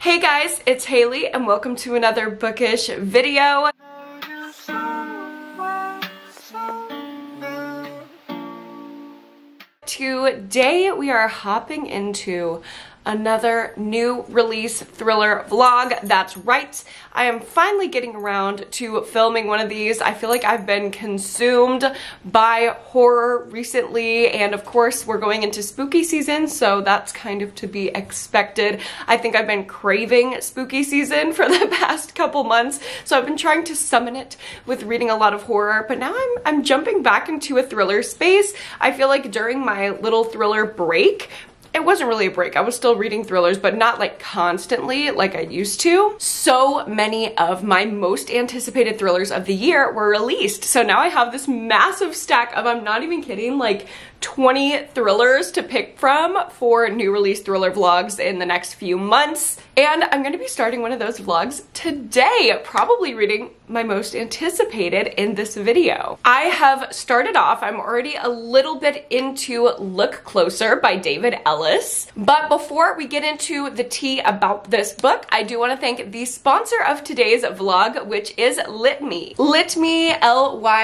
Hey guys, it's Haley and welcome to another bookish video. Today we are hopping into another new release thriller vlog. That's right, I am finally getting around to filming one of these. I feel like I've been consumed by horror recently, and of course we're going into spooky season, so that's kind of to be expected. I think I've been craving spooky season for the past couple months, so I've been trying to summon it with reading a lot of horror, but now I'm jumping back into a thriller space. I feel like during my little thriller break, it wasn't really a break. I was still reading thrillers, but not like constantly like I used to. So many of my most anticipated thrillers of the year were released. So now I have this massive stack of, I'm not even kidding, like 20 thrillers to pick from for new release thriller vlogs in the next few months. And I'm gonna be starting one of those vlogs today, probably reading my most anticipated in this video. I have started off, I'm already a little bit into Look Closer by David Ellis. But before we get into the tea about this book, I do want to thank the sponsor of today's vlog, which is Litmi. Litmi, L-Y-T-M-I,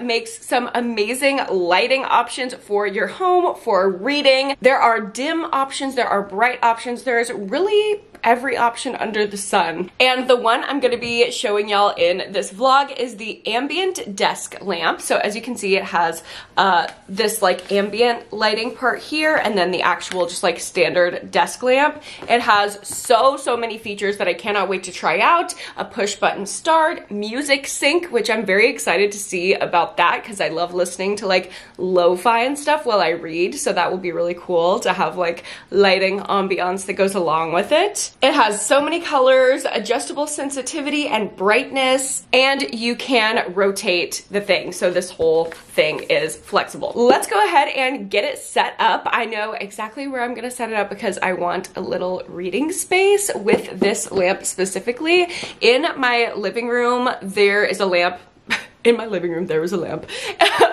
makes some amazing lighting options for your home, for reading. There are dim options, there are bright options, there's really every option under the sun. And the one I'm gonna be showing y'all in this vlog is the ambient desk lamp. So as you can see, it has this like ambient lighting part here, and then the actual just like standard desk lamp. It has so many features that I cannot wait to try out. A push button start, music sync, which I'm very excited to see about that because I love listening to like lo-fi and stuff while I read. So that will be really cool to have like lighting ambiance that goes along with it. It has so many colors, adjustable sensitivity and brightness, and you can rotate the thing. So this whole thing is flexible. Let's go ahead and get it set up. I know exactly where I'm gonna set it up because I want a little reading space with this lamp specifically. In my living room, there is a lamp. In my living room, there was a lamp,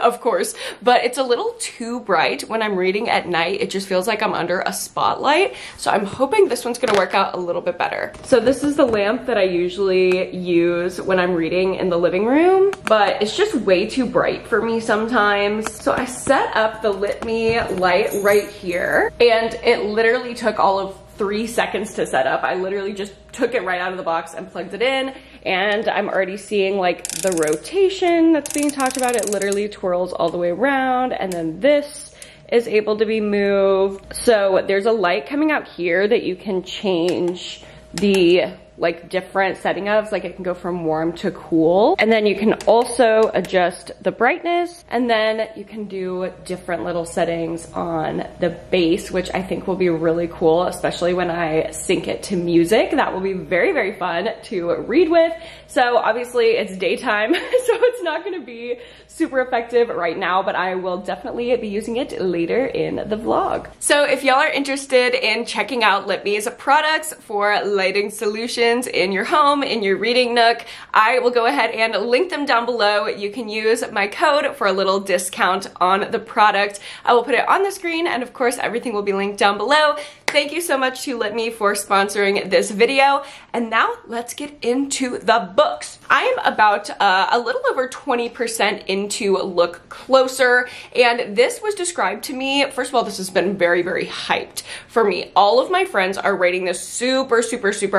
of course, but it's a little too bright when I'm reading at night. It just feels like I'm under a spotlight. So I'm hoping this one's gonna work out a little bit better. So this is the lamp that I usually use when I'm reading in the living room, but it's just way too bright for me sometimes. So I set up the Litmi light right here, and it literally took all of 3 seconds to set up. I literally just took it right out of the box and plugged it in, and I'm already seeing like the rotation that's being talked about. It literally twirls all the way around, and then this is able to be moved. So there's a light coming out here that you can change the like different setting of, like it can go from warm to cool, and then you can also adjust the brightness, and then you can do different little settings on the base, which I think will be really cool, especially when I sync it to music. That will be very fun to read with. So obviously it's daytime, so it's not gonna be super effective right now, but I will definitely be using it later in the vlog. So if y'all are interested in checking out Litmi's products for lighting solutions in your home, in your reading nook, I will go ahead and link them down below. You can use my code for a little discount on the product. I will put it on the screen, and of course everything will be linked down below. Thank you so much to Litmi for sponsoring this video. And now let's get into the books. I am about a little over 20% into Look Closer, and this was described to me, first of all, this has been very hyped for me. All of my friends are rating this super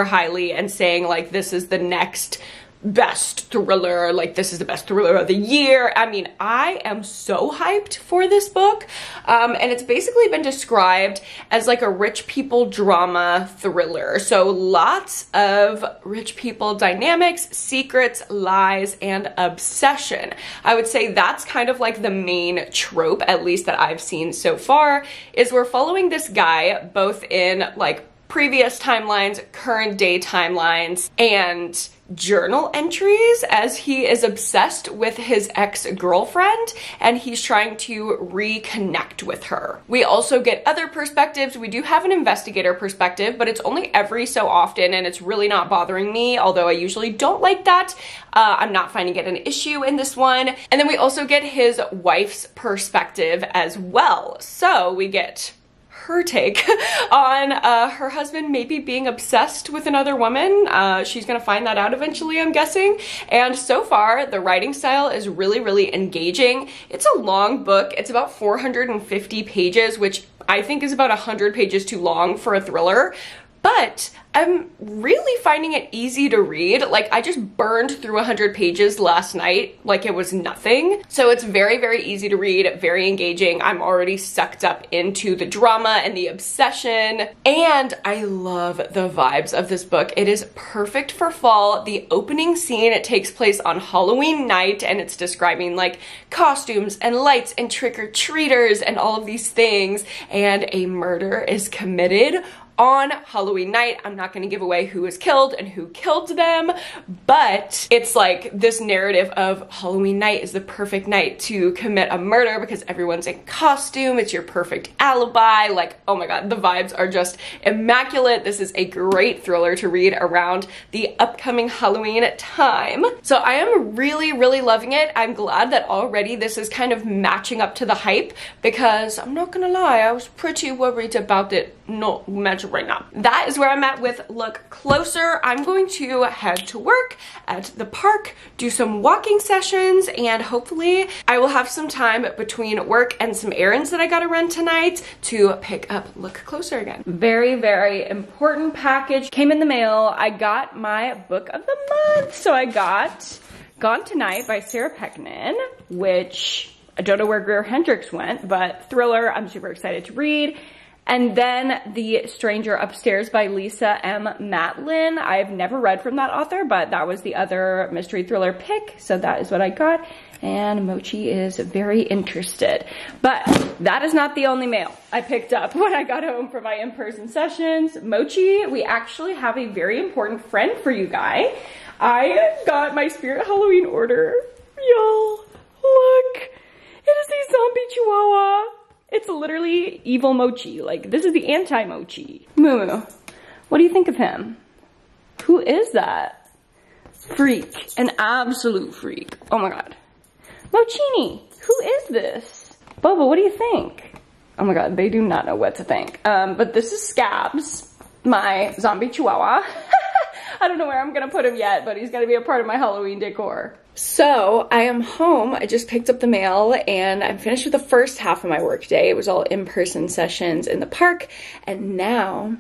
highly and saying like this is the next best thriller, like this is the best thriller of the year. I mean, I am so hyped for this book, and it's basically been described as like a rich people drama thriller. So lots of rich people dynamics, secrets, lies, and obsession. I would say that's kind of like the main trope, at least that I've seen so far, is we're following this guy both in like previous timelines, current day timelines, and journal entries as he is obsessed with his ex-girlfriend and he's trying to reconnect with her. We also get other perspectives. We do have an investigator perspective, but it's only every so often and it's really not bothering me, although I usually don't like that. I'm not finding it an issue in this one. And then we also get his wife's perspective as well. So we get her take on her husband maybe being obsessed with another woman. She's gonna find that out eventually, I'm guessing. And so far, the writing style is really, really engaging. It's a long book. It's about 450 pages, which I think is about 100 pages too long for a thriller. But I'm really finding it easy to read. Like, I just burned through 100 pages last night like it was nothing. So it's very, very easy to read, very engaging. I'm already sucked up into the drama and the obsession. And I love the vibes of this book. It is perfect for fall. The opening scene, it takes place on Halloween night, and it's describing like costumes and lights and trick-or-treaters and all of these things. And a murder is committed on Halloween night. I'm not gonna give away who was killed and who killed them, but it's like this narrative of Halloween night is the perfect night to commit a murder because everyone's in costume. It's your perfect alibi. Like, oh my God, the vibes are just immaculate. This is a great thriller to read around the upcoming Halloween time. So I am really, really loving it. I'm glad that already this is kind of matching up to the hype because I'm not gonna lie, I was pretty worried about it not matching right now. That is where I'm at with Look Closer. I'm going to head to work at the park, do some walking sessions, and hopefully I will have some time between work and some errands that I gotta run tonight to pick up Look Closer again. Very, very important package came in the mail. I got my book of the month. So I got Gone Tonight by Sarah Peckman, which I don't know where Greer Hendricks went, but thriller I'm super excited to read. And then The Stranger Upstairs by Lisa M. Matlin. I've never read from that author, but that was the other mystery thriller pick, so that is what I got. And Mochi is very interested. But that is not the only mail I picked up when I got home from my in-person sessions. Mochi, we actually have a very important friend for you guys. I got my Spirit Halloween order. Y'all, look. It is a zombie chihuahua. It's literally evil Mochi. Like, this is the anti-Mochi. Moo, what do you think of him? Who is that? Freak. An absolute freak. Oh my God. Mochini, who is this? Boba, what do you think? Oh my God, they do not know what to think. But this is Scabs, my zombie chihuahua. I don't know where I'm gonna put him yet, but he's gonna be a part of my Halloween decor. So I am home. I just picked up the mail and I'm finished with the first half of my workday. It was all in-person sessions in the park, and now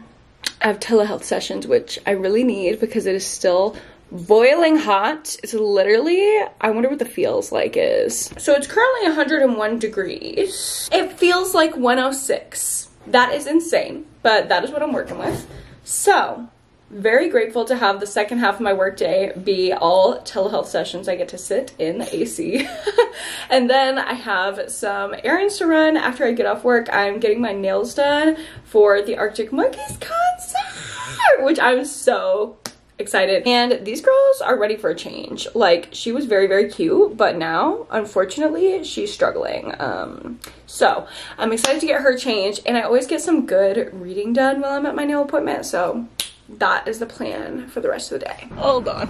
I have telehealth sessions, which I really need because it is still boiling hot. It's literally, I wonder what the feels like is. So it's currently 101 degrees. It feels like 106. That is insane, but that is what I'm working with. So very grateful to have the second half of my workday be all telehealth sessions. I get to sit in the AC. And then I have some errands to run after I get off work. I'm getting my nails done for the Arctic Monkeys concert, which I'm so excited. And these girls are ready for a change. Like, she was very, very cute, but now, unfortunately, she's struggling. So I'm excited to get her changed, and I always get some good reading done while I'm at my nail appointment, so that is the plan for the rest of the day. Hold on.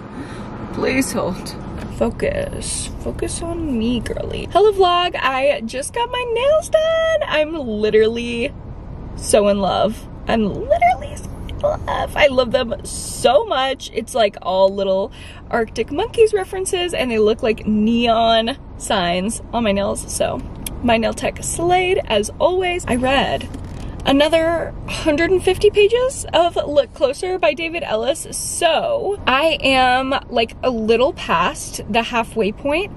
Please hold. Focus. Focus on me, girly. Hello, vlog. I just got my nails done. I'm literally so in love. I'm literally so in love. I love them so much. It's like all little Arctic Monkeys references, and they look like neon signs on my nails. So my nail tech slayed as always. I read another 150 pages of Look Closer by David Ellis. So I am like a little past the halfway point,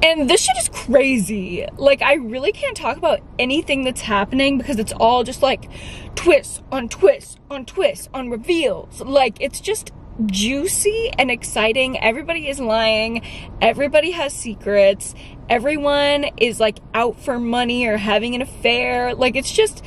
and this shit is crazy. Like, I really can't talk about anything that's happening because it's all just like twists on twists on twists on reveals. Like, it's just juicy and exciting. Everybody is lying. Everybody has secrets. Everyone is like out for money or having an affair. Like, it's just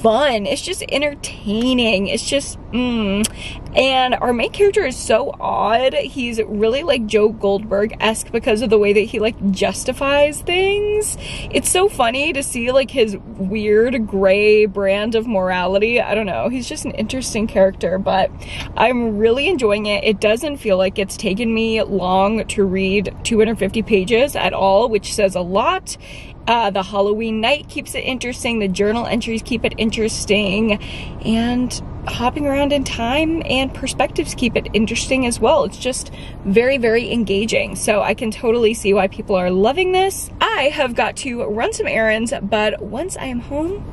fun. It's just entertaining. It's just, And our main character is so odd. He's really like Joe Goldberg-esque because of the way that he like justifies things. It's so funny to see like his weird gray brand of morality. I don't know. He's just an interesting character, but I'm really enjoying it. It doesn't feel like it's taken me long to read 250 pages at all, which says a lot. The Halloween night keeps it interesting. The journal entries keep it interesting. And hopping around in time and perspectives keep it interesting as well. It's just very, very engaging. So I can totally see why people are loving this. I have got to run some errands, but once I am home,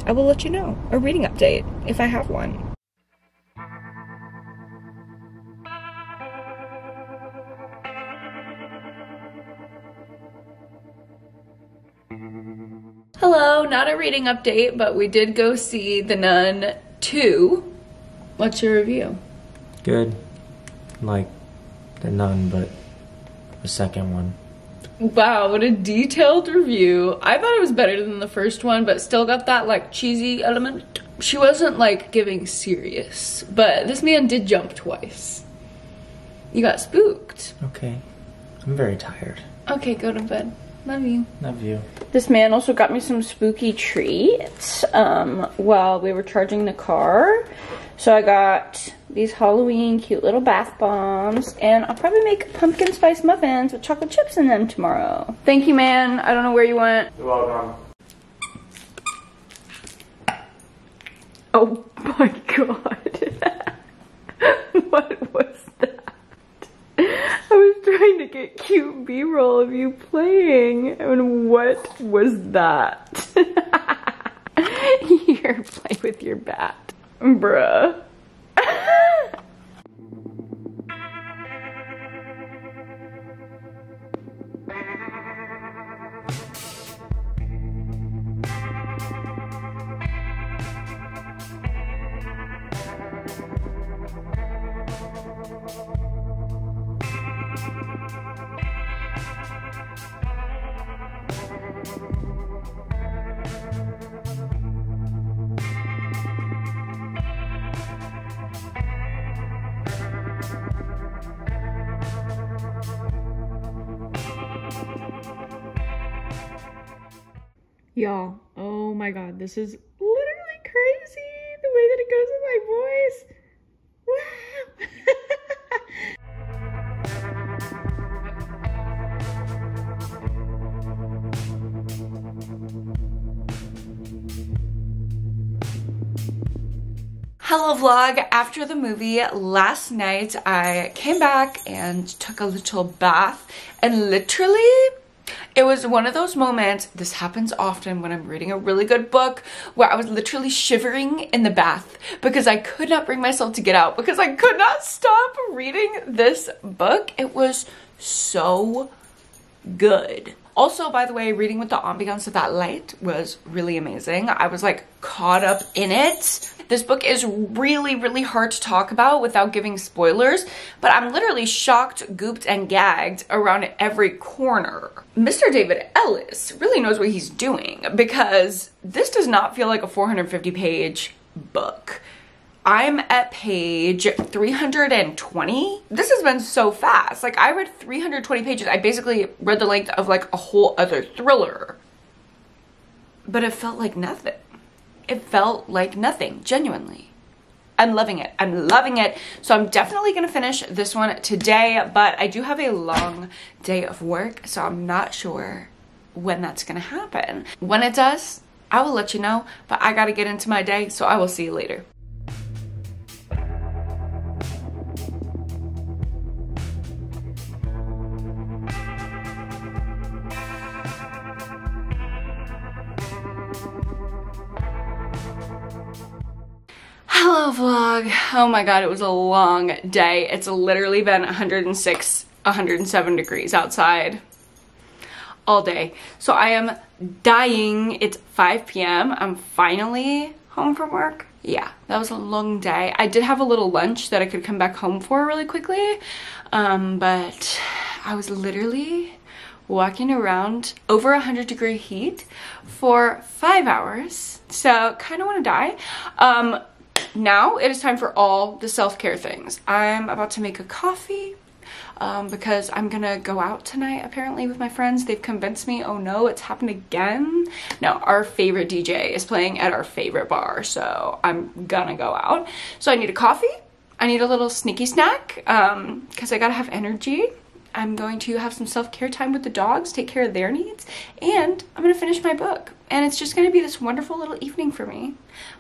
I will let you know. A reading update, if I have one. Hello, not a reading update, but we did go see The Nun 2. What's your review? Good. Like The Nun, but the second one. Wow, what a detailed review. I thought it was better than the first one, but still got that like cheesy element. She wasn't like giving serious, but this man did jump twice. You got spooked. Okay. I'm very tired. Okay, go to bed. Love you. Love you. This man also got me some spooky treats while we were charging the car. So I got these Halloween cute little bath bombs, and I'll probably make pumpkin spice muffins with chocolate chips in them tomorrow. Thank you, man. I don't know where you went. You're welcome. Oh my god. What was that? I was trying to get cute B-roll of you playing, and what was that? Here, play with your bat. Bruh. Y'all, oh my god, this is literally crazy, the way that it goes in my voice. Hello vlog, after the movie last night, I came back and took a little bath, and literally, it was one of those moments, this happens often when I'm reading a really good book, where I was literally shivering in the bath because I could not bring myself to get out, because I could not stop reading this book. It was so good. Also, by the way, reading with the ambiance of that light was really amazing. I was like caught up in it. This book is really, really hard to talk about without giving spoilers, but I'm literally shocked, gooped, and gagged around every corner. Mr. David Ellis really knows what he's doing, because this does not feel like a 450-page book. I'm at page 320. This has been so fast. Like, I read 320 pages. I basically read the length of like a whole other thriller. But it felt like nothing. It felt like nothing, genuinely. I'm loving it. I'm loving it. So I'm definitely gonna finish this one today, but I do have a long day of work, so I'm not sure when that's gonna happen. When it does, I will let you know, but I gotta get into my day, so I will see you later. Hello vlog. Oh my god, it was a long day. It's literally been 106, 107 degrees outside all day. So I am dying. It's 5 p.m. I'm finally home from work. Yeah, that was a long day. I did have a little lunch that I could come back home for really quickly, but I was literally walking around over 100-degree heat for 5 hours. So kind of want to die. Now it is time for all the self-care things. I'm about to make a coffee because I'm gonna go out tonight apparently with my friends. They've convinced me. Oh no, it's happened again. No, our favorite DJ is playing at our favorite bar, so I'm gonna go out. So I need a coffee. I need a little sneaky snack because I gotta have energy. I'm going to have some self-care time with the dogs, take care of their needs, and I'm gonna finish my book. And it's just gonna be this wonderful little evening for me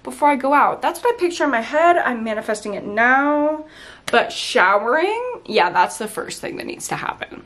before I go out. That's what I picture in my head. I'm manifesting it now. But showering, yeah, that's the first thing that needs to happen.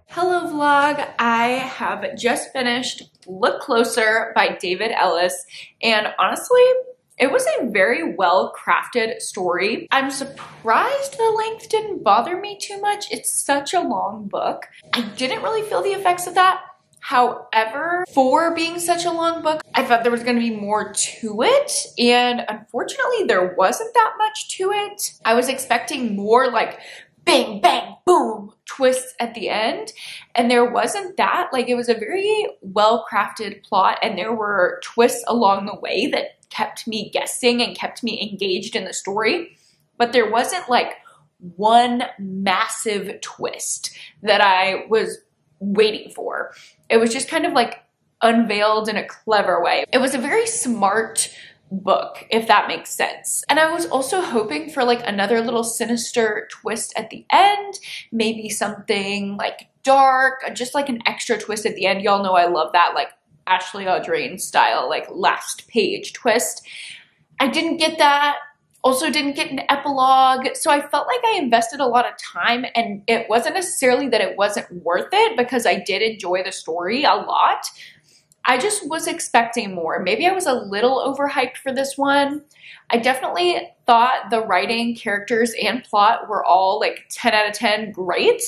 Hello vlog, I have just finished Look Closer by David Ellis, and honestly, it was a very well crafted story. I'm surprised the length didn't bother me too much. It's such a long book. I didn't really feel the effects of that. However, for being such a long book, I thought there was going to be more to it, and unfortunately there wasn't that much to it. I was expecting more like bang, bang, boom twists at the end, and there wasn't that. Like, it was a very well-crafted plot, and there were twists along the way that kept me guessing and kept me engaged in the story, but there wasn't like one massive twist that I was waiting for. It was just kind of like unveiled in a clever way. It was a very smart book, if that makes sense. And I was also hoping for like another little sinister twist at the end, maybe something like dark, just like an extra twist at the end. Y'all know I love that, like Ashley Audrain style, like last page twist. I didn't get that. Also didn't get an epilogue. So I felt like I invested a lot of time, and it wasn't necessarily that it wasn't worth it, because I did enjoy the story a lot. I just was expecting more. Maybe I was a little overhyped for this one. I definitely thought the writing, characters, and plot were all like 10 out of 10 great.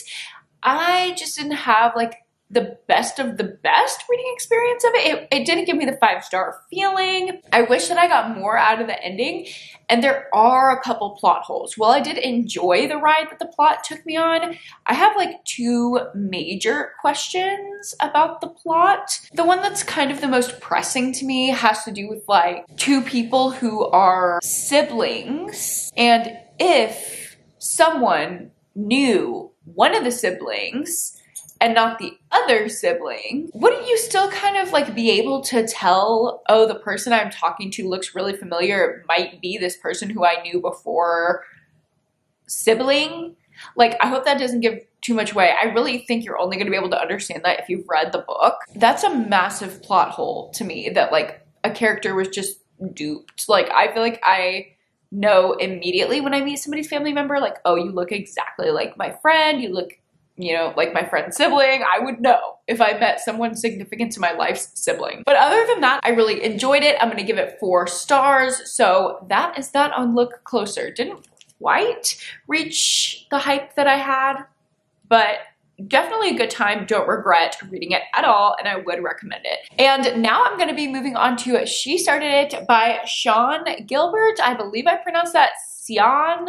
I just didn't have like the best of the best reading experience of it. It didn't give me the 5-star feeling. I wish that I got more out of the ending, and there are a couple plot holes. While I did enjoy the ride that the plot took me on, I have like 2 major questions about the plot. The one that's kind of the most pressing to me has to do with like 2 people who are siblings, and if someone knew one of the siblings and not the other sibling, wouldn't you still kind of like be able to tell, oh, the person I'm talking to looks really familiar, it might be this person who I knew before sibling? Like, I hope that doesn't give too much away. I really think you're only gonna be able to understand that if you've read the book. That's a massive plot hole to me, that like a character was just duped. Like, I feel like I know immediately when I meet somebody's family member, like, oh, you look exactly like my friend, you look, you know, like my friend's sibling. I would know if I met someone significant to my life's sibling. But other than that, I really enjoyed it. I'm gonna give it 4 stars. So that is that on Look Closer. Didn't quite reach the hype that I had, but definitely a good time. Don't regret reading it at all, and I would recommend it. And now I'm gonna be moving on to She Started It by Sean Gilbert. I believe I pronounced that Cian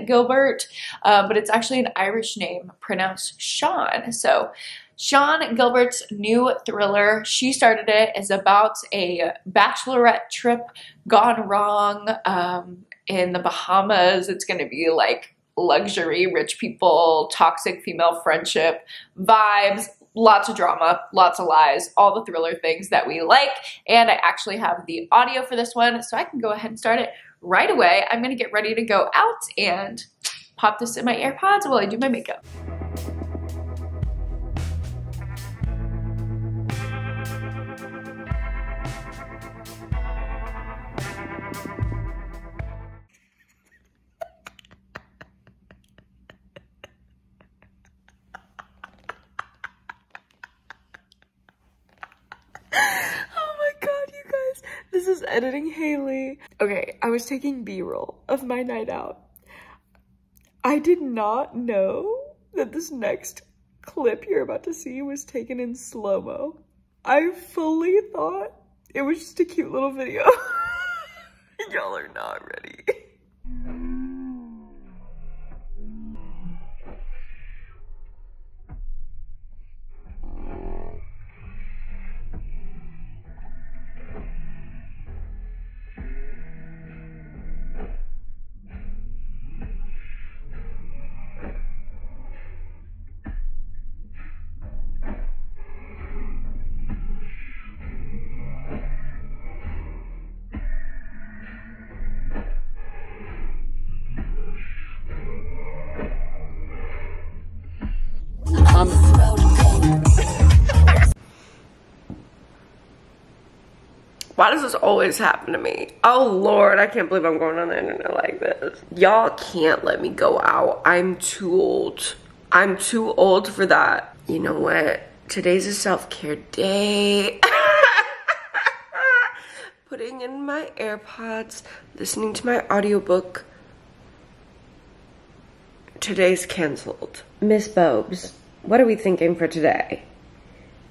Gilbert, but it's actually an Irish name pronounced Sean. So Sean Gilbert's new thriller, She Started It, is about a bachelorette trip gone wrong in the Bahamas. It's going to be like luxury, rich people, toxic female friendship vibes, lots of drama, lots of lies, all the thriller things that we like. And I actually have the audio for this one, so I can go ahead and start it right away. I'm gonna get ready to go out and pop this in my AirPods while I do my makeup. is editing Haley. Okay, I was taking B-roll of my night out. I did not know that this next clip you're about to see was taken in slow-mo. I fully thought it was just a cute little video. Y'all are not ready. Why does this always happen to me? Oh Lord, I can't believe I'm going on the internet like this. Y'all can't let me go out. I'm too old. I'm too old for that. You know what? Today's a self-care day. Putting in my AirPods, listening to my audiobook. Today's canceled. Miss Bobes, what are we thinking for today?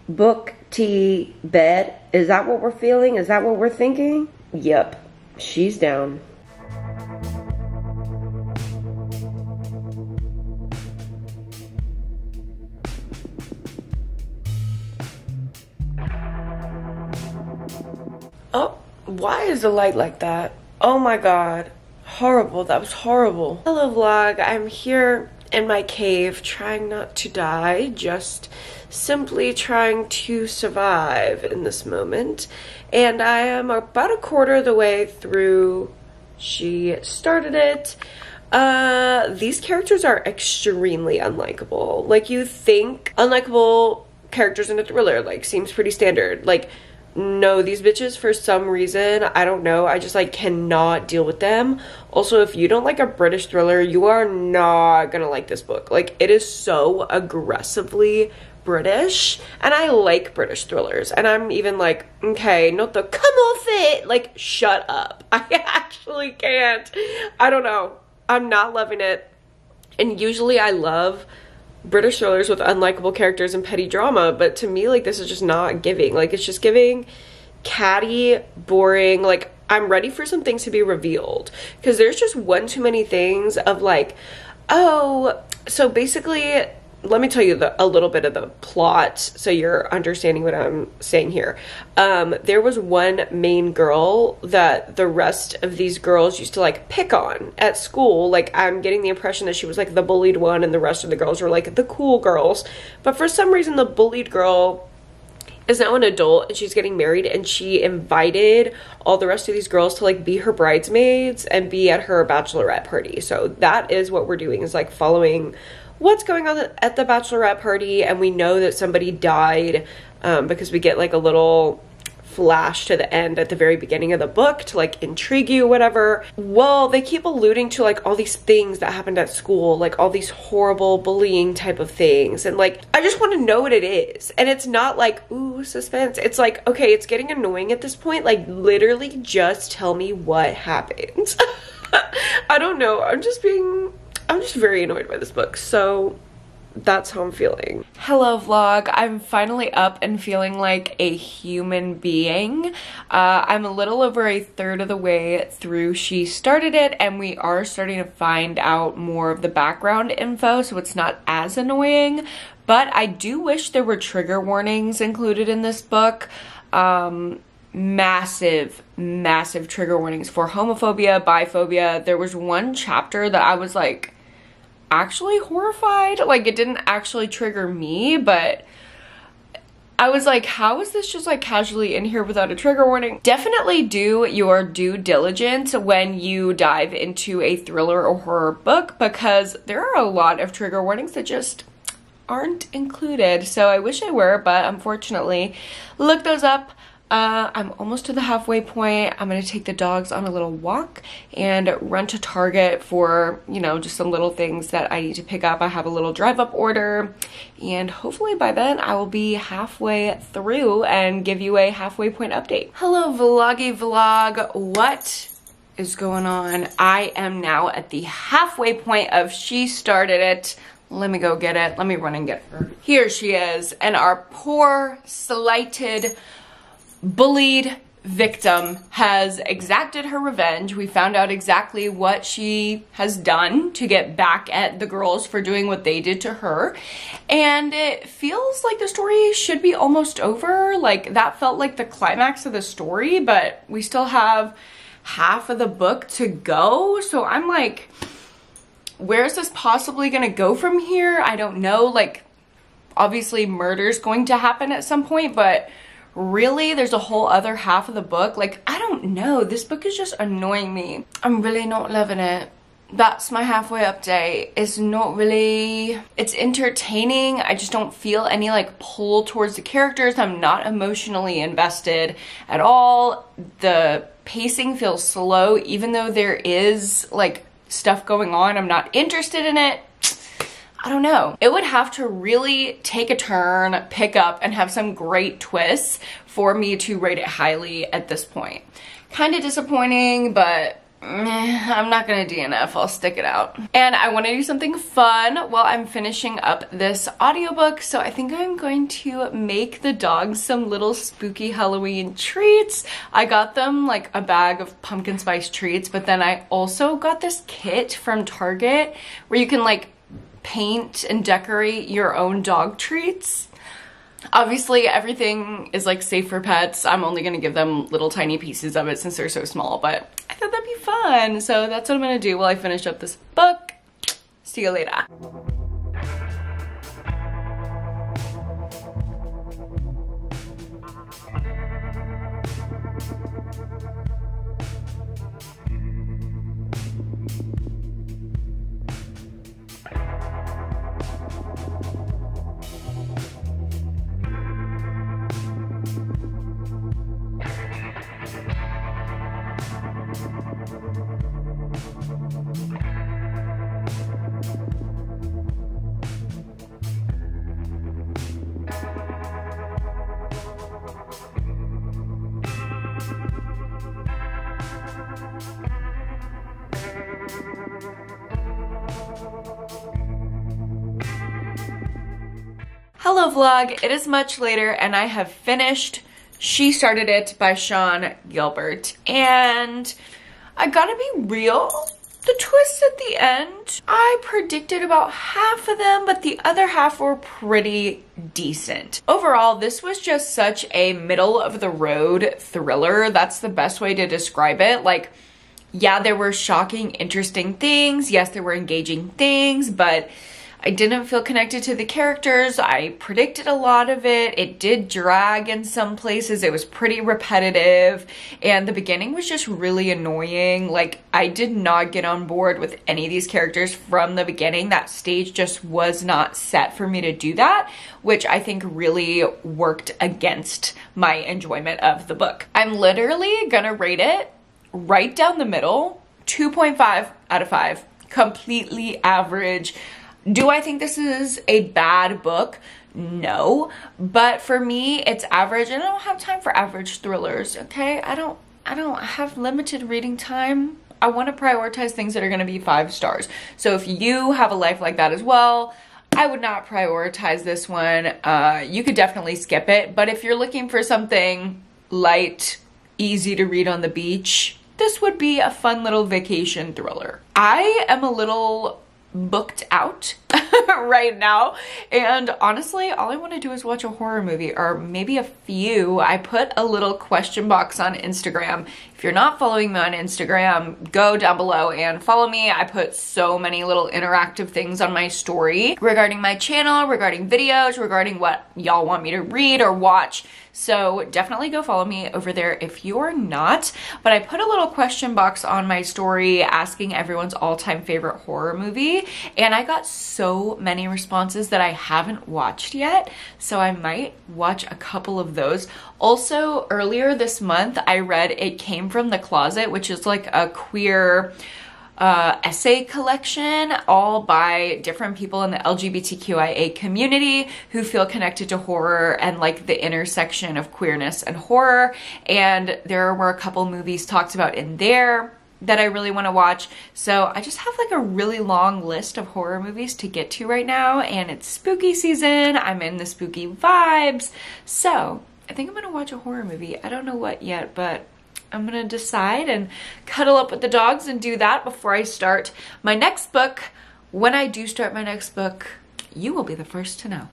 Book, tea, bed. Is that what we're feeling? Is that what we're thinking? Yep, she's down. Oh, why is the light like that? Oh my God, horrible, that was horrible. Hello vlog, I'm here in my cave trying not to die, just simply trying to survive in this moment. And I am about a quarter of the way through She Started It. These characters are extremely unlikable. Like, you think unlikable characters in a thriller, like, seems pretty standard. Like, no, these bitches, for some reason, I don't know, I just, like, cannot deal with them. Also, if you don't like a British thriller, you are not gonna like this book. Like, it is so aggressively British, and I like British thrillers, and I'm even like, okay, not the come off it, like, shut up. I actually can't. I don't know. I'm not loving it. And usually I love British thrillers with unlikable characters and petty drama, but to me, like, this is just not giving. Like, it's just giving catty, boring. Like, I'm ready for some things to be revealed, because there's just one too many things of like, oh, so basically, let me tell you a little bit of the plot so you're understanding what I'm saying here. There was one main girl that the rest of these girls used to like pick on at school. Like, I'm getting the impression that she was like the bullied one and the rest of the girls were like the cool girls. But for some reason, the bullied girl is now an adult and she's getting married, and she invited all the rest of these girls to like be her bridesmaids and be at her bachelorette party. So that is what we're doing, is like following what's going on at the bachelorette party. And we know that somebody died because we get like a little flash to the end at the very beginning of the book to like intrigue you, whatever. Well, they keep alluding to like all these things that happened at school, like all these horrible bullying type of things, and like I just want to know what it is. And it's not like, ooh, suspense. It's like, okay, it's getting annoying at this point. Like, literally just tell me what happened. I don't know, I'm just very annoyed by this book, so that's how I'm feeling. Hello vlog, I'm finally up and feeling like a human being. I'm a little over a third of the way through She Started It, and we are starting to find out more of the background info, so it's not as annoying. But I do wish there were trigger warnings included in this book. Massive trigger warnings for homophobia, biphobia. There was one chapter that I was like actually horrified. Like, it didn't actually trigger me, but I was like, how is this just like casually in here without a trigger warning? Definitely do your due diligence when you dive into a thriller or horror book, because there are a lot of trigger warnings that just aren't included. So I wish I were, but unfortunately, look those up I'm almost to the halfway point. I'm gonna take the dogs on a little walk and run to Target for, you know, just some little things that I need to pick up. I have a little drive up order, and hopefully by then I will be halfway through and give you a halfway point update. Hello vloggy vlog, what is going on? I am now at the halfway point of She Started It. Let me go get it. Let me run and get her. Here she is, and our poor, slighted, bullied victim has exacted her revenge. We found out exactly what she has done to get back at the girls for doing what they did to her. And it feels like the story should be almost over. Like, that felt like the climax of the story, but we still have half of the book to go. So I'm like, where is this possibly gonna go from here? I don't know. Like, obviously murder's going to happen at some point, but really, there's a whole other half of the book. Like, I don't know. This book is just annoying me. I'm really not loving it. That's my halfway update. It's not really, it's entertaining. I just don't feel any like pull towards the characters. I'm not emotionally invested at all. The pacing feels slow, even though there is like stuff going on. I'm not interested in it. I don't know. It would have to really take a turn, pick up, and have some great twists for me to rate it highly at this point. Kind of disappointing, but I'm not gonna DNF. I'll stick it out. And I want to do something fun while I'm finishing up this audiobook, so I think I'm going to make the dogs some little spooky Halloween treats. I got them like a bag of pumpkin spice treats, but then I also got this kit from Target where you can like paint and decorate your own dog treats. Obviously everything is like safe for pets. I'm only gonna give them little tiny pieces of it since they're so small, but I thought that'd be fun. So that's what I'm gonna do while I finish up this book. See you later. Hello vlog, it is much later and I have finished She Started It by Sean Gilbert, and I gotta be real, the twists at the end, I predicted about half of them, but the other half were pretty decent. Overall, this was just such a middle of the road thriller. That's the best way to describe it. Like, yeah, there were shocking, interesting things. Yes, there were engaging things, but I didn't feel connected to the characters. I predicted a lot of it. It did drag in some places. It was pretty repetitive, and the beginning was just really annoying. Like, I did not get on board with any of these characters from the beginning. That stage just was not set for me to do that, which I think really worked against my enjoyment of the book. I'm literally gonna rate it right down the middle, 2.5 out of 5, completely average. Do I think this is a bad book? No, but for me, it's average, and I don't have time for average thrillers, okay? I don't have limited reading time. I want to prioritize things that are going to be 5 stars. So if you have a life like that as well, I would not prioritize this one. You could definitely skip it, but if you're looking for something light, easy to read on the beach, this would be a fun little vacation thriller. I am a little booked out right now, and honestly all I want to do is watch a horror movie, or maybe a few. I put a little question box on Instagram If you're not following me on Instagram, go down below and follow me. I put so many little interactive things on my story regarding my channel, regarding videos, regarding what y'all want me to read or watch. So definitely go follow me over there if you're not. But I put a little question box on my story asking everyone's all-time favorite horror movie, and I got so many responses that I haven't watched yet, so I might watch a couple of those. Also, earlier this month, I read It Came From the Closet, which is like a queer essay collection, all by different people in the LGBTQIA community who feel connected to horror and like the intersection of queerness and horror. And there were a couple movies talked about in there that I really want to watch. So I just have like a really long list of horror movies to get to right now, and it's spooky season. I'm in the spooky vibes. So I think I'm gonna watch a horror movie. I don't know what yet, but I'm gonna decide and cuddle up with the dogs and do that before I start my next book. When I do start my next book, you will be the first to know.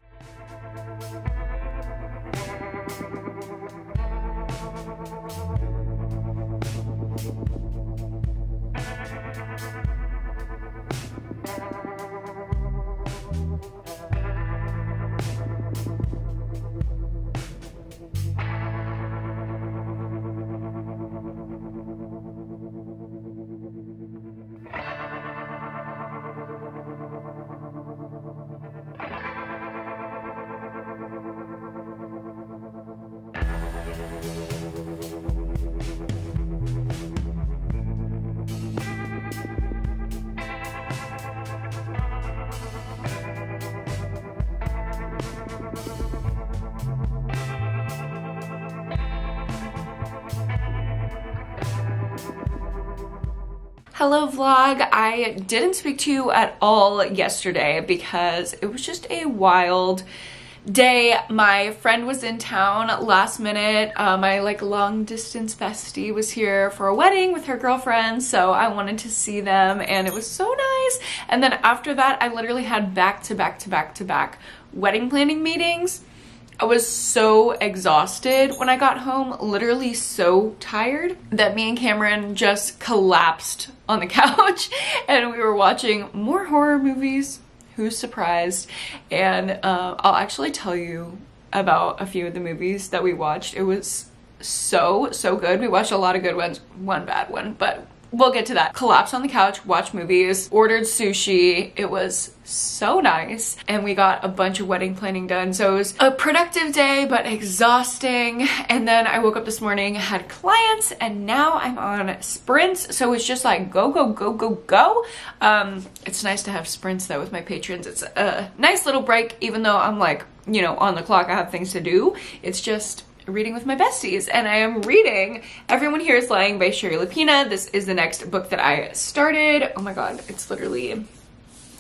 Hello vlog. I didn't speak to you at all yesterday because it was just a wild day. My friend was in town last minute. My like long distance bestie was here for a wedding with her girlfriend, so I wanted to see them and it was so nice. And then after that, I literally had back to back wedding planning meetings. I was so exhausted when I got home, literally so tired that me and Cameron just collapsed on the couch and we were watching more horror movies. Who's surprised? And I'll actually tell you about a few of the movies that we watched. It was so good. We watched a lot of good ones, one bad one, but we'll get to that. Collapsed on the couch, watched movies, ordered sushi. It was so nice. And we got a bunch of wedding planning done. So it was a productive day, but exhausting. And then I woke up this morning, had clients, and now I'm on sprints. So it's just like go. It's nice to have sprints though with my patrons. It's a nice little break, even though I'm like, you know, on the clock, I have things to do. It's just reading with my besties, and I am reading Everyone Here is Lying by Sherry Lapina. This is the next book that I started. Oh my god, it's literally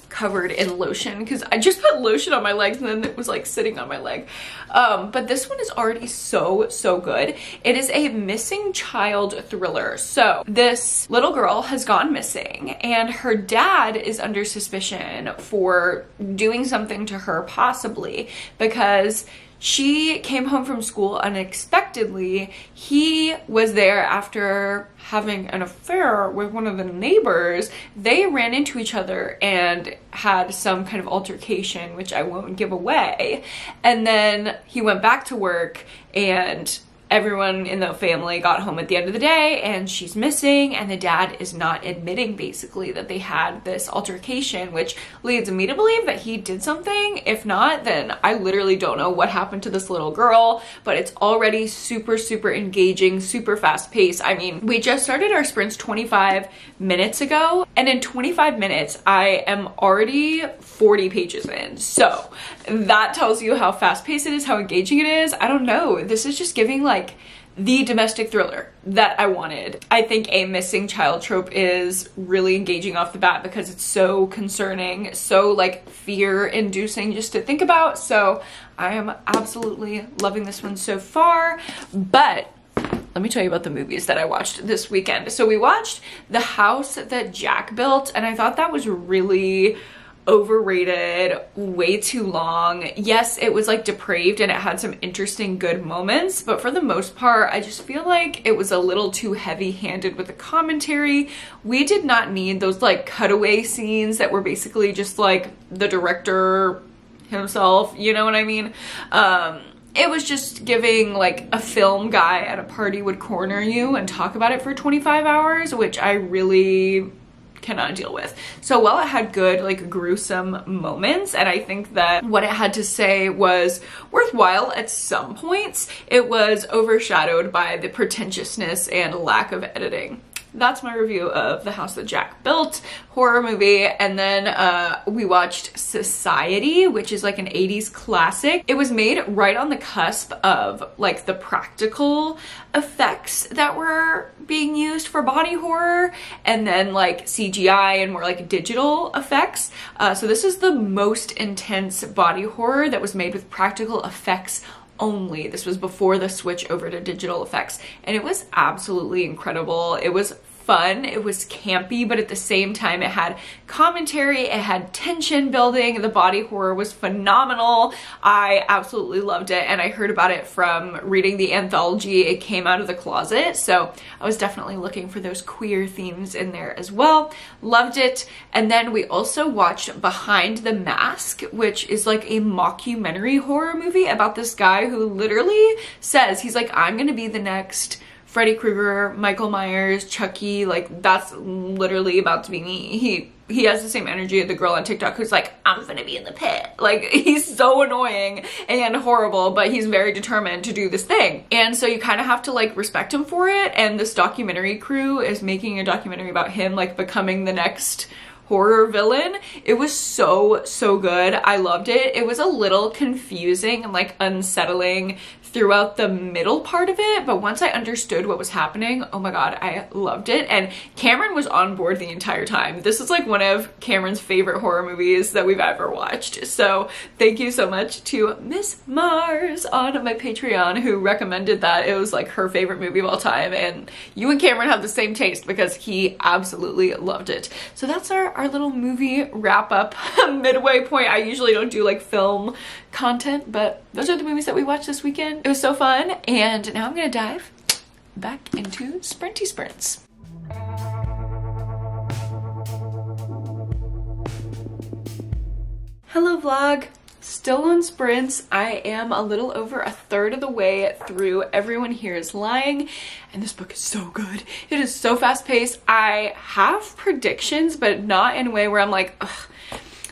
covered in lotion because I just put lotion on my legs and then it was like sitting on my leg. But this one is already so good. It is a missing child thriller. So this little girl has gone missing and her dad is under suspicion for doing something to her, possibly because she came home from school unexpectedly. He was there after having an affair with one of the neighbors. They ran into each other and had some kind of altercation, which I won't give away. And then he went back to work and everyone in the family got home at the end of the day and she's missing, and the dad is not admitting basically that they had this altercation, which leads me to believe that he did something. If not, then I literally don't know what happened to this little girl, but it's already super engaging, super fast paced. I mean, we just started our sprints 25 minutes ago, and in 25 minutes I am already 40 pages in. So that tells you how fast paced it is, how engaging it is. I don't know, this is just giving like the domestic thriller that I wanted. I think a missing child trope is really engaging off the bat because it's so concerning, so like fear inducing just to think about. So I am absolutely loving this one so far. But let me tell you about the movies that I watched this weekend. So we watched The House That Jack Built, and I thought that was really overrated, way too long. Yes, it was like depraved and it had some interesting good moments, but for the most part, I just feel like it was a little too heavy-handed with the commentary. We did not need those like cutaway scenes that were basically just like the director himself, you know what I mean? It was just giving like a film guy at a party would corner you and talk about it for 25 hours, which I really cannot deal with. So while it had good like gruesome moments, and I think that what it had to say was worthwhile at some points, it was overshadowed by the pretentiousness and lack of editing. That's my review of The House That Jack Built, horror movie. And then we watched Society, which is like an 80s classic. It was made right on the cusp of like the practical effects that were being used for body horror, and then like CGI and more like digital effects. So this is the most intense body horror that was made with practical effects only. This was before the switch over to digital effects, and it was absolutely incredible. It was fun, it was campy, but at the same time it had commentary, it had tension building. The body horror was phenomenal. I absolutely loved it, and I heard about it from reading the anthology It Came Out of the Closet, so I was definitely looking for those queer themes in there as well. Loved it. And then we also watched Behind the Mask, which is like a mockumentary horror movie about this guy who literally says, he's like, I'm gonna be the next Freddy Krueger, Michael Myers, Chucky, like that's literally about to be me. He has the same energy of the girl on TikTok who's like, I'm gonna be in the pit. Like, he's so annoying and horrible, but he's very determined to do this thing. And so you kind of have to like respect him for it. And this documentary crew is making a documentary about him like becoming the next horror villain. It was so good. I loved it. It was a little confusing and like unsettling throughout the middle part of it, but once I understood what was happening, oh my god, I loved it. And Cameron was on board the entire time. This is like one of Cameron's favorite horror movies that we've ever watched. So thank you so much to Miss Mars on my Patreon who recommended that. It was like her favorite movie of all time, and you and Cameron have the same taste because he absolutely loved it. So that's our little movie wrap up midway point. I usually don't do like film content, but those are the movies that we watched this weekend. It was so fun, and now I'm gonna dive back into Sprinty Sprints. Hello vlog, still on sprints. I am a little over a third of the way through Everyone Here Is Lying, and this book is so good. It is so fast paced. I have predictions, but not in a way where I'm like, ugh,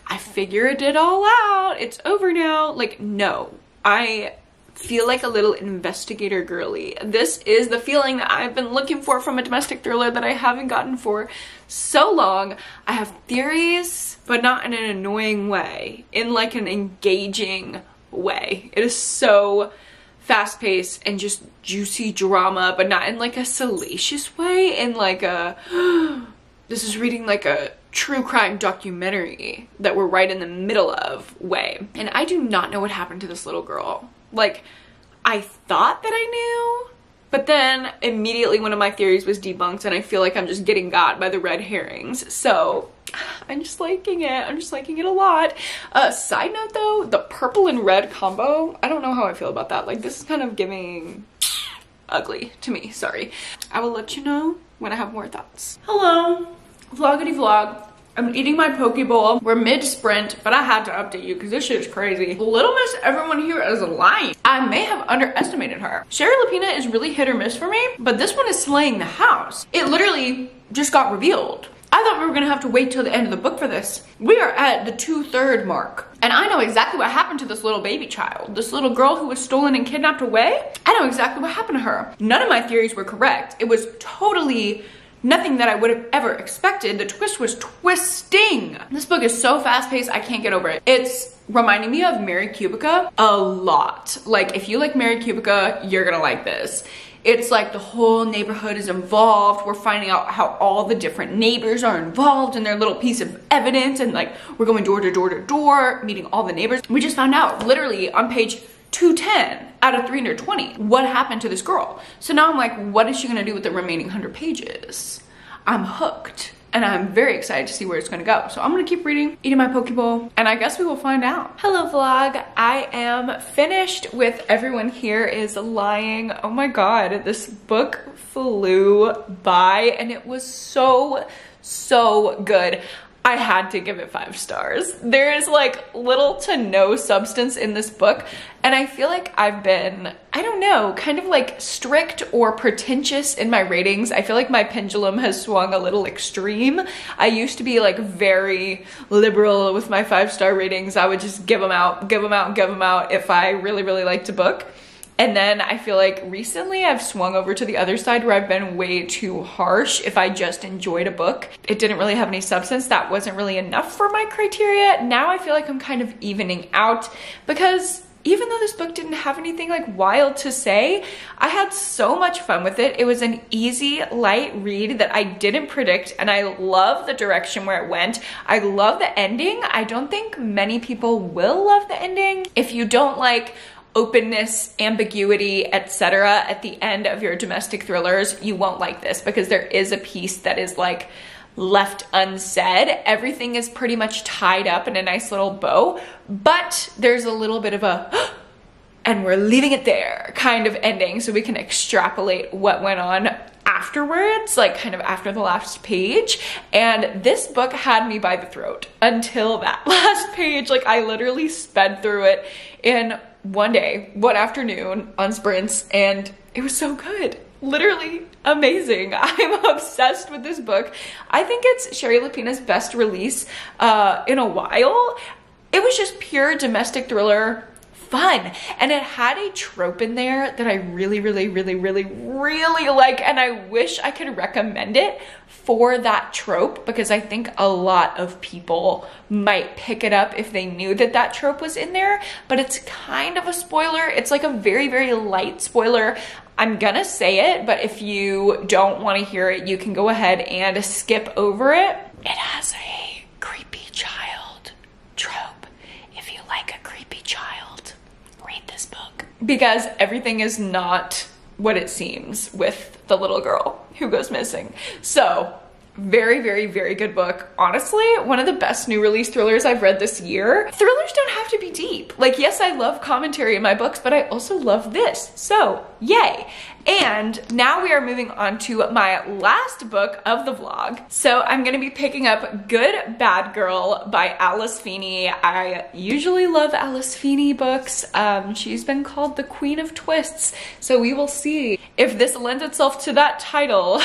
I figured it all out, it's over now. Like, no, I feel like a little investigator girly. This is the feeling that I've been looking for from a domestic thriller that I haven't gotten for so long. I have theories, but not in an annoying way, in like an engaging way. It is so fast-paced and just juicy drama, but not in like a salacious way, in like a this is reading like a true crime documentary that we're right in the middle of way. And I do not know what happened to this little girl. Like, I thought that I knew, but then immediately one of my theories was debunked, and I feel like I'm just getting got by the red herrings. So I'm just liking it. I'm just liking it a lot. Side note though, the purple and red combo, I don't know how I feel about that. Like, this is kind of giving ugly to me, sorry. I will let you know when I have more thoughts. Hello, vloggity vlog. I'm eating my poke bowl. We're mid-sprint, but I had to update you because this shit is crazy. Little Miss Everyone Here Is Lying. I may have underestimated her. Sherry Lapina is really hit or miss for me, but this one is slaying the house. It literally just got revealed. I thought we were gonna have to wait till the end of the book for this. We are at the 2/3 mark. And I know exactly what happened to this little baby child. This little girl who was stolen and kidnapped away. I know exactly what happened to her. None of my theories were correct. It was totally nothing that I would have ever expected. The twist was twisting. This book is so fast-paced, I can't get over it. It's reminding me of Mary Kubica a lot. Like, if you like Mary Kubica, you're gonna like this. It's like the whole neighborhood is involved. We're finding out how all the different neighbors are involved in their little piece of evidence, and like, we're going door to door to door, meeting all the neighbors. We just found out literally on page 210 out of 320 what happened to this girl. So now I'm like, what is she gonna do with the remaining 100 pages? I'm hooked. and I'm very excited to see where it's gonna go. So I'm gonna keep reading, eating my Pokeball, and I guess we will find out. Hello vlog, I am finished with Everyone Here Is Lying. Oh my God, this book flew by and it was so good. I had to give it 5 stars. There is like little to no substance in this book, and I feel like I've been, I don't know, kind of like strict or pretentious in my ratings. I feel like my pendulum has swung a little extreme. I used to be like very liberal with my 5-star ratings. I would just give them out if I really liked a book. And then I feel like recently I've swung over to the other side where I've been way too harsh. If I just enjoyed a book, it didn't really have any substance, that wasn't really enough for my criteria. Now I feel like I'm kind of evening out, because even though this book didn't have anything like wild to say, I had so much fun with it. It was an easy, light read that I didn't predict, and I love the direction where it went. I love the ending. I don't think many people will love the ending. If you don't like openness, ambiguity, etc. at the end of your domestic thrillers, you won't like this, because there is a piece that is like left unsaid. Everything is pretty much tied up in a nice little bow, but there's a little bit of a and we're leaving it there kind of ending, so we can extrapolate what went on afterwards, like kind of after the last page. And this book had me by the throat until that last page. Like I literally sped through it in one day, one afternoon on sprints, and it was so good. Literally amazing. I'm obsessed with this book. I think it's Sherry Lapina's best release in a while. It was just pure domestic thriller fun, and it had a trope in there that I really like, and I wish I could recommend it for that trope, because I think a lot of people might pick it up if they knew that that trope was in there. But it's kind of a spoiler. It's like a very light spoiler. I'm gonna say it, but if you don't want to hear it, you can go ahead and skip over it. It has a creepy child trope. If you like a creepy child, read this book, because everything is not what it seems with the little girl who goes missing. So very good book. Honestly, one of the best new release thrillers I've read this year. Thrillers don't have to be deep. Like, yes, I love commentary in my books, but I also love this. So yay. And now we are moving on to my last book of the vlog. So I'm gonna be picking up Good Bad Girl by Alice Feeney. I usually love Alice Feeney books. She's been called the Queen of Twists, so we will see if this lends itself to that title.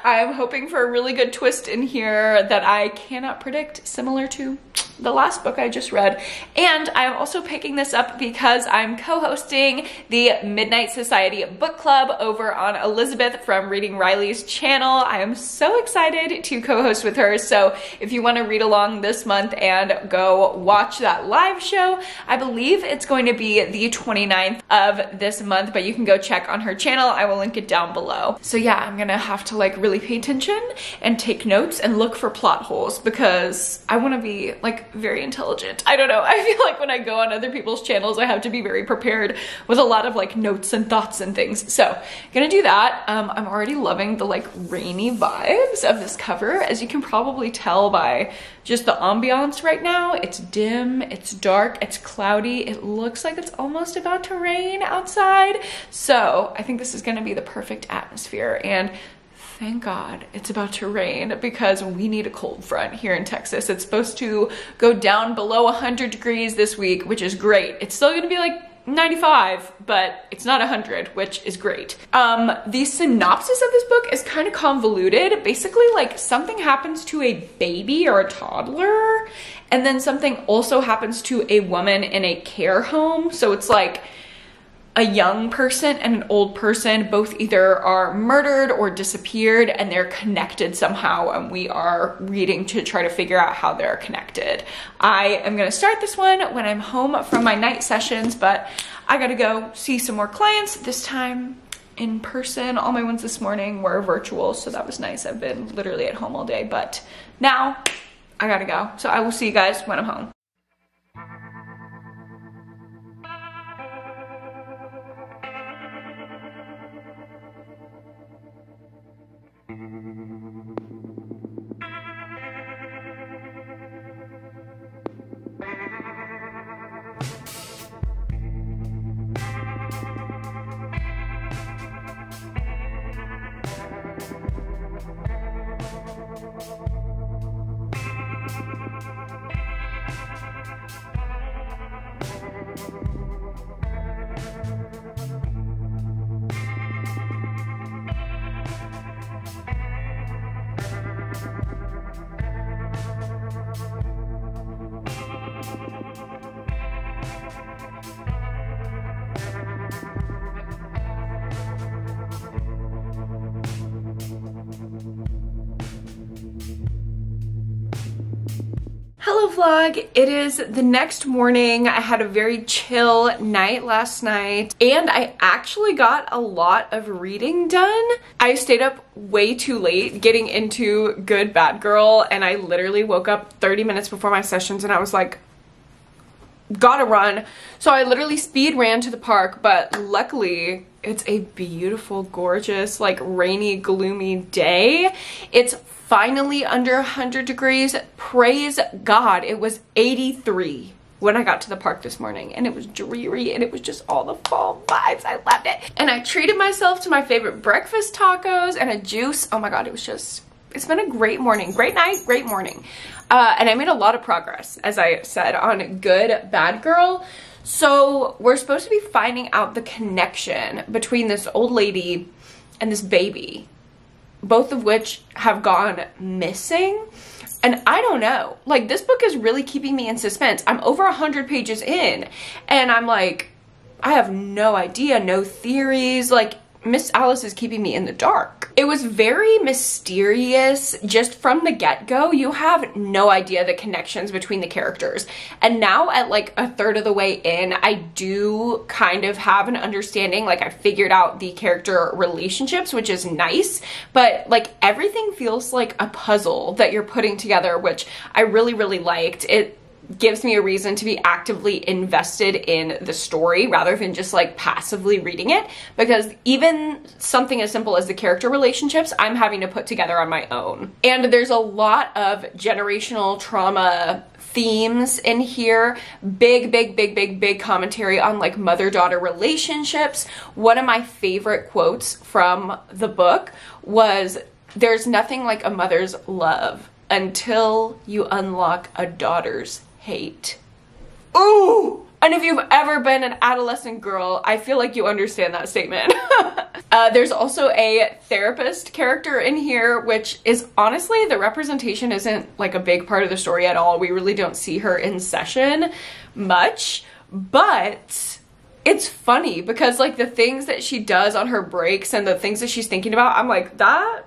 I'm hoping for a really good twist in here that I cannot predict, similar to the last book I just read. And I'm also picking this up because I'm co-hosting the Midnight Society book club over on Elizabeth from Reading Riley's channel. I am so excited to co-host with her. So if you want to read along this month and go watch that live show, I believe it's going to be the 29th of this month, but you can go check on her channel. I will link it down below. So yeah, I'm gonna have to like really pay attention and take notes and look for plot holes, because I want to be like very intelligent. I don't know. I feel like when I go on other people's channels, I have to be very prepared with a lot of like notes and thoughts and things. So gonna do that. I'm already loving the like rainy vibes of this cover. As you can probably tell by just the ambiance right now, it's dim, it's dark, it's cloudy. It looks like it's almost about to rain outside. So I think this is gonna be the perfect atmosphere, and thank God it's about to rain, because we need a cold front here in Texas. It's supposed to go down below 100 degrees this week, which is great. It's still gonna be like 95, but it's not 100, which is great. The synopsis of this book is kind of convoluted. Basically, like something happens to a baby or a toddler, and then something also happens to a woman in a care home. So it's like a young person and an old person both either are murdered or disappeared, and they're connected somehow, and we are reading to try to figure out how they're connected. I am gonna start this one when I'm home from my night sessions, but I gotta go see some more clients, this time in person. All my ones this morning were virtual, so that was nice. I've been literally at home all day, but now I gotta go. So I will see you guys when I'm home. Hello vlog, it is the next morning. I had a very chill night last night and I actually got a lot of reading done. I stayed up way too late getting into Good Bad Girl and I literally woke up 30 minutes before my sessions and I was like, gotta run. So I literally speed ran to the park, but luckily it's a beautiful, gorgeous, like rainy, gloomy day. It's finally under 100 degrees. Praise God. It was 83 when I got to the park this morning and it was dreary and it was just all the fall vibes. I loved it. And I treated myself to my favorite breakfast tacos and a juice. Oh my God, it was just, it's been a great morning, great night, great morning. And I made a lot of progress, as I said, on Good Bad Girl. So we're supposed to be finding out the connection between this old lady and this baby, both of which have gone missing. And I don't know, like this book is really keeping me in suspense. I'm over 100 pages in and I'm like, I have no idea, no theories. Like Miss Alice is keeping me in the dark. It was very mysterious just from the get-go. You have no idea the connections between the characters. And now at like a third of the way in, I do kind of have an understanding. Like I figured out the character relationships, which is nice, but like everything feels like a puzzle that you're putting together, which I really, really liked. It gives me a reason to be actively invested in the story rather than just like passively reading it, because even something as simple as the character relationships I'm having to put together on my own. And there's a lot of generational trauma themes in here. Big commentary on like mother-daughter relationships. One of my favorite quotes from the book was, "There's nothing like a mother's love until you unlock a daughter's hate." Ooh! And if you've ever been an adolescent girl, I feel like you understand that statement. There's also a therapist character in here, which is honestly, the representation isn't like a big part of the story at all. We really don't see her in session much, but it's funny because like the things that she does on her breaks and the things that she's thinking about, I'm like, that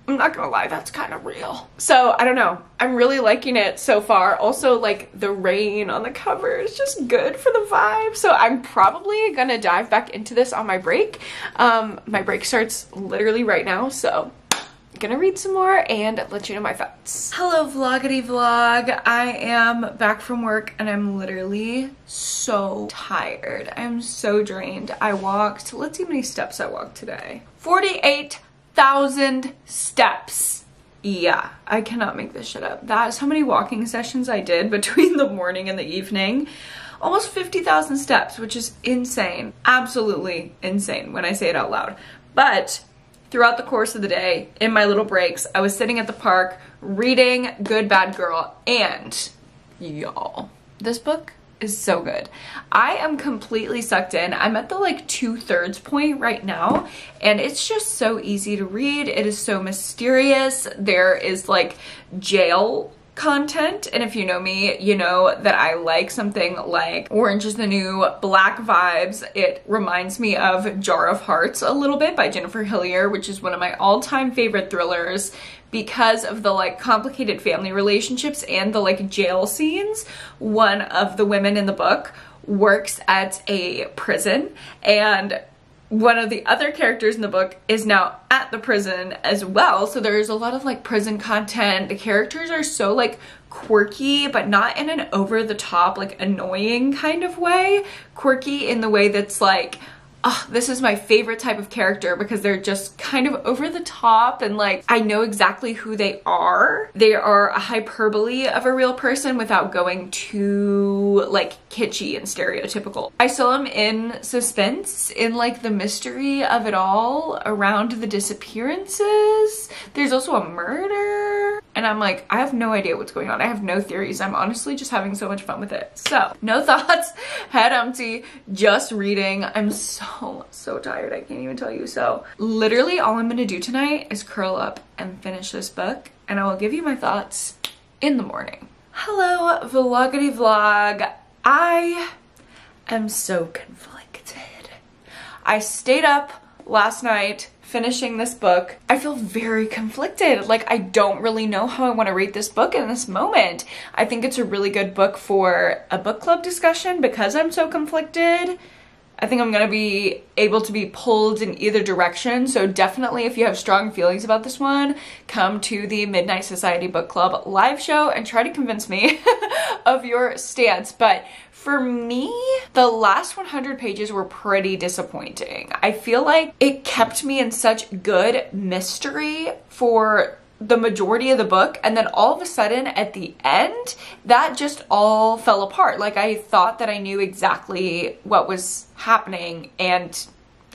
I'm not gonna lie, that's kind of real. So I don't know, I'm really liking it so far. Also like the rain on the cover is just good for the vibe. So I'm probably gonna dive back into this on my break. My break starts literally right now, so I'm gonna read some more and let you know my thoughts. Hello vloggity vlog. I am back from work and I'm literally so tired. I am so drained. I walked, let's see how many steps I walked today. 48,000 steps. Yeah, I cannot make this shit up. That is how many walking sessions I did between the morning and the evening. Almost 50,000 steps, which is insane. Absolutely insane when I say it out loud. But throughout the course of the day, in my little breaks, I was sitting at the park reading Good Bad Girl, and y'all, this book is so good. I am completely sucked in. I'm at the like 2/3 point right now and it's just so easy to read. It is so mysterious. There is like jail content, and if you know me, you know that I like something like Orange is the New Black vibes. It reminds me of Jar of Hearts a little bit by Jennifer Hillier, which is one of my all-time favorite thrillers because of the like complicated family relationships and the like jail scenes. One of the women in the book works at a prison, and one of the other characters in the book is now at the prison as well. So there's a lot of like prison content. The characters are so like quirky, but not in an over the top, like annoying kind of way. Quirky in the way that's like, oh, this is my favorite type of character because they're just kind of over the top and like I know exactly who they are. They are a hyperbole of a real person without going too like kitschy and stereotypical. I still am in suspense in like the mystery of it all around the disappearances. There's also a murder and and I'm like, I have no idea what's going on. I have no theories. I'm honestly just having so much fun with it. So no thoughts, head empty, just reading. I'm so tired. I can't even tell you. So literally all I'm gonna do tonight is curl up and finish this book, and I will give you my thoughts in the morning. Hello, vloggity vlog. I am so conflicted. I stayed up last night finishing this book. I feel very conflicted. Like, I don't really know how I want to rate this book in this moment. I think it's a really good book for a book club discussion because I'm so conflicted. I think I'm gonna be able to be pulled in either direction. So definitely, if you have strong feelings about this one, come to the Midnight Society Book Club live show and try to convince me of your stance. But for me, the last 100 pages were pretty disappointing. I feel like it kept me in such good mystery for the majority of the book, and then all of a sudden at the end that just all fell apart. Like, I thought that I knew exactly what was happening, and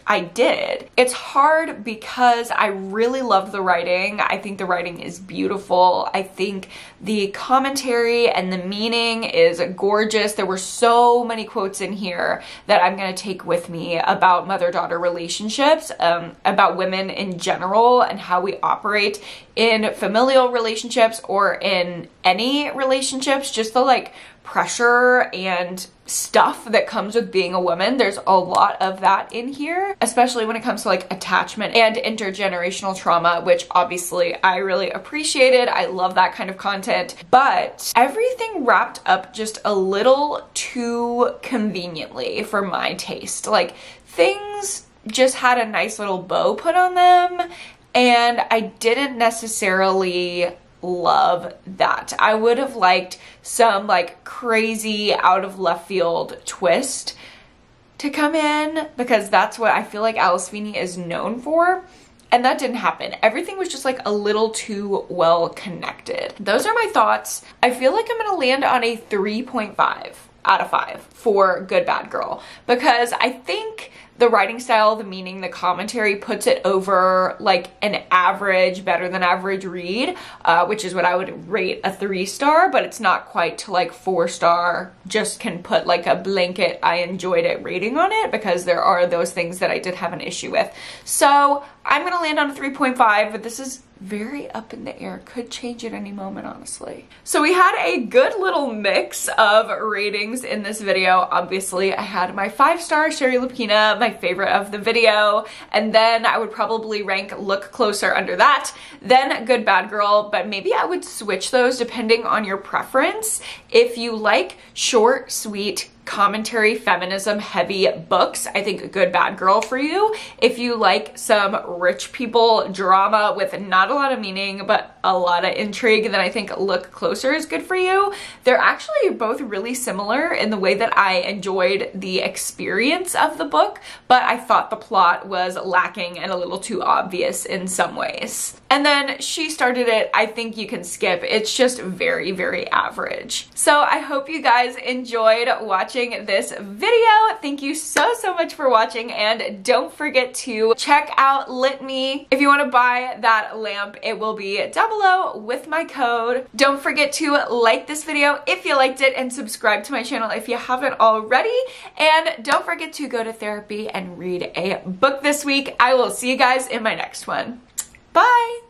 I did. It's hard because I really loved the writing. I think the writing is beautiful. I think the commentary and the meaning is gorgeous. There were so many quotes in here that I'm gonna take with me about mother-daughter relationships, about women in general and how we operate in familial relationships or in any relationships, just the like pressure and stuff that comes with being a woman. There's a lot of that in here, especially when it comes to like attachment and intergenerational trauma, which obviously I really appreciated. I love that kind of content, but everything wrapped up just a little too conveniently for my taste. Like, things just had a nice little bow put on them, and I didn't necessarily love that. I would have liked some like crazy out of left field twist to come in, because that's what I feel like Alice Feeney is known for, and that didn't happen. Everything was just like a little too well connected. Those are my thoughts. I feel like I'm gonna land on a 3.5 out of 5 for Good Bad Girl, because I think the writing style, the meaning, the commentary puts it over like an average, better than average read, which is what I would rate a 3-star, but it's not quite to like 4-star, just can put like a blanket I enjoyed it rating on it, because there are those things that I did have an issue with. So I'm gonna land on a 3.5, but this is very up in the air. Could change at any moment, honestly. So we had a good little mix of ratings in this video. Obviously, I had my 5-star Sherry Lupina, my favorite of the video, and then I would probably rank Look Closer under that, then Good Bad Girl, but maybe I would switch those depending on your preference. If you like short, sweet, commentary, feminism heavy books, I think Good Bad Girl for you. If you like some rich people drama with not a lot of meaning but a lot of intrigue, then I think Look Closer is good for you. They're actually both really similar in the way that I enjoyed the experience of the book, but I thought the plot was lacking and a little too obvious in some ways. And then She Started It, I think you can skip. It's just very, very average. So I hope you guys enjoyed watching this video. Thank you so much for watching, and don't forget to check out Lit Me. If you want to buy that lamp, it will be down below with my code. Don't forget to like this video if you liked it, and subscribe to my channel if you haven't already. And don't forget to go to therapy and read a book this week. I will see you guys in my next one. Bye!